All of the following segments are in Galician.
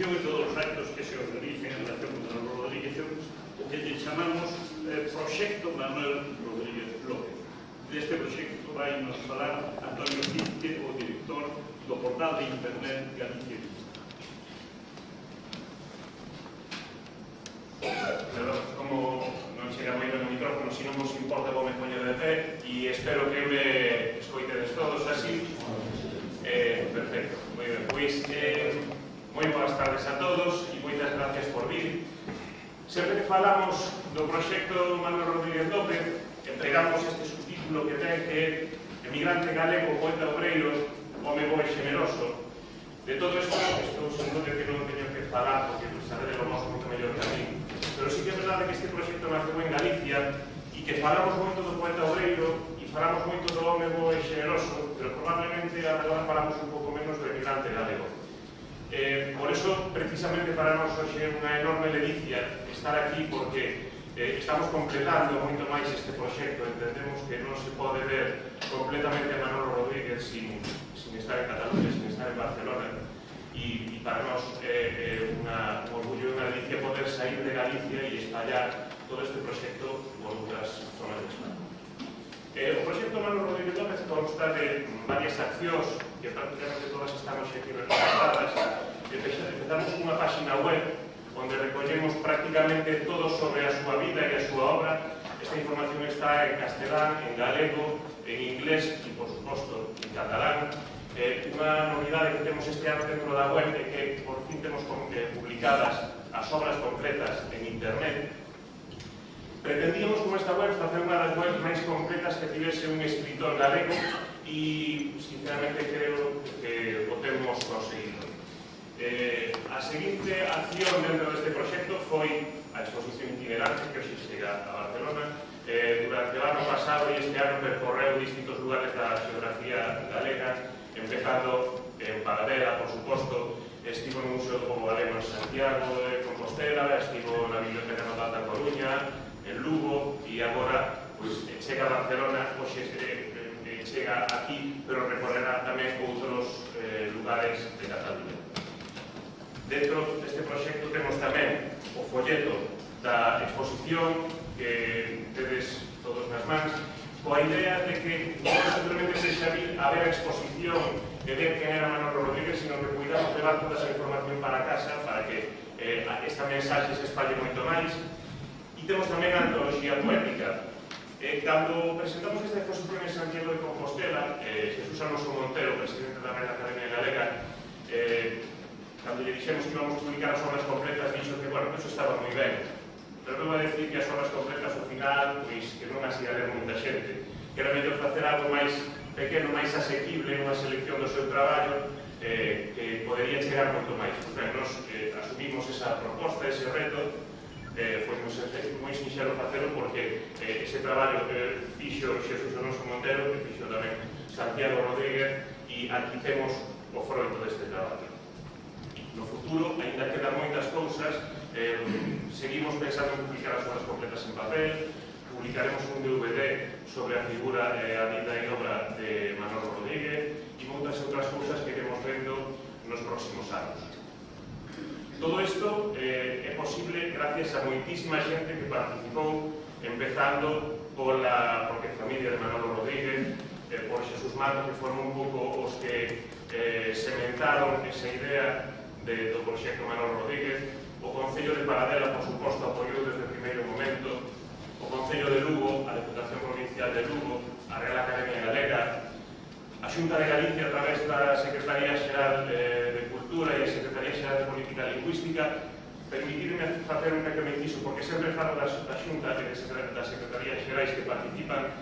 exposición e todos os actos que se organizan en relación con Manuel Rodríguez, o que lle chamamos Proxecto Manuel Rodríguez López. Deste proxecto vai nos falar Antonio Cinque, o director do portal de internet Galicia. Perdón, como non chega moi ben o micrófono, se non vos importa vou me poñer de pé e espero que me escoitedes todos así. Perfecto, moi ben. Pois, moi boas tardes a todos e moitas gracias por vir. Sempre que falamos do proxecto Manuel Rodríguez López, entregamos este subtítulo que ten que emigrante galego, poeta obreiro, home bo e xeneroso. De todo isto, estou seguro que non teño que falar, porque sabedelo vos moito mellor que a mí. Pero sí que é verdade que este proxecto naceu en Galicia e que falamos moito do poeta obreiro e falamos moito do home bo e xeneroso, pero probablemente agora falamos un pouco menos do emigrante galego. Por eso, precisamente para nós hoxe é unha enorme ledicia estar aquí, porque estamos completando moito máis este proxecto. Entendemos que non se pode ver completamente a Manolo Rodríguez sin estar en Cataluña, sin estar en Barcelona, e para nós é un orgullo e unha delicia poder sair de Galicia e espallar todo este proxecto por outras zonas de España. O proxecto Manolo Rodríguez López consta de varias accións que prácticamente todas estamos aquí representadas. Empezamos unha página web onde recollemos prácticamente todo sobre a súa vida e a súa obra. Esta información está en castelán, en galego, en inglés e, por suposto, en catalán. Unha novidade que temos este ano dentro da web é que por fin temos publicadas as obras completas en internet. Pretendíamos con esta web facer unha das webs máis completas que tivese un escritor galego e, sinceramente, creo que o temos conseguido. A seguinte acción dentro deste proxecto foi a exposición itinerante que hoxe chega a Barcelona. Durante o ano pasado e este ano percorreu distintos lugares da xeografía galega, empezando en Paradela, por suposto, estivo no Museo do Pobo Galego en Santiago de Compostela, estivo na Biblioteca Nacional da Coruña, en Lugo, e agora chega a Barcelona, hoxe chega aquí, pero recorrerá tamén outros lugares de Cataluña. Dentro deste proxecto temos tamén o folleto da exposición que tedes todos nas mans, coa idea de que non simplemente sexa a ver a exposición e ver quen era Manolo Rodríguez, sino que cuidamos levar toda esa información para casa para que esta mensaxe se espalle moito máis. E temos tamén a antoloxía poética. Cando presentamos esta exposición en Santiago de Compostela, Jesús Alonso Montero, presidente da Real Academia Galega, cando lle dixemos que íbamos a publicar as obras completas, dixo que, bueno, eso estaba moi ben, pero vou a decir que as obras completas ao final, pois, que non as ia ler moita xente, que era mellor facer algo máis pequeno, máis asequible, unha selección do seu traballo, que podería chegar moito máis. Pois ben, nos asumimos esa proposta, ese reto, foi moi sinxelo facelo porque ese traballo que fixo Jesús Alonso Montero, que fixo tamén Santiago Rodríguez, e aquí temos o froito deste traballo. No futuro, ainda quedan moitas cousas, seguimos pensando en publicar as obras completas en papel, publicaremos un DVD sobre a figura, a vida e obra de Manolo Rodríguez e moitas outras cousas que iremos vendo nos próximos anos. Todo isto é posible gracias a moitísima xente que participou, empezando porque a familia de Manolo Rodríguez, por Jesús Mato, que foron un pouco os que sementaron esa idea do proxecto Manolo Rodríguez, o Concello de Paradela, por suposto, apoiou desde o primeiro momento, o Concello de Lugo, a Deputación Provincial de Lugo, a Real Academia Galega, a Xunta de Galicia a través da Secretaría Xeral de Cultura e a Secretaría Xeral de Política Lingüística. Permitirme facer un pequeno inciso, porque sempre falo da Xunta e das Secretarías Xerais que participan,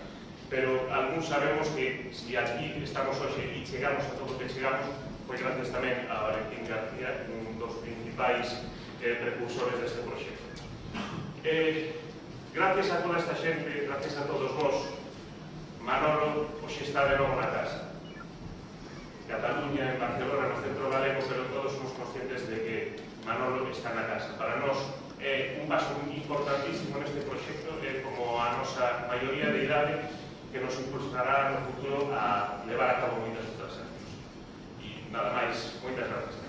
pero algúns sabemos que se aquí estamos hoxe e chegamos a todo o que chegamos, foi gracias tamén a Valentín García, un dos principais precursores deste proxecto. Gracias a toda esta xente, gracias a todos vos, Manolo hoxe está de novo na casa. Cataluña, en Barcelona, no centro galego, pero todos somos conscientes de que Manolo está na casa. Para nós é un paso importantísimo neste proxecto, é como a nosa maioría de idade que nos impulsará no futuro a levar a cabo moitas outras accións. E nada máis, moitas gracias.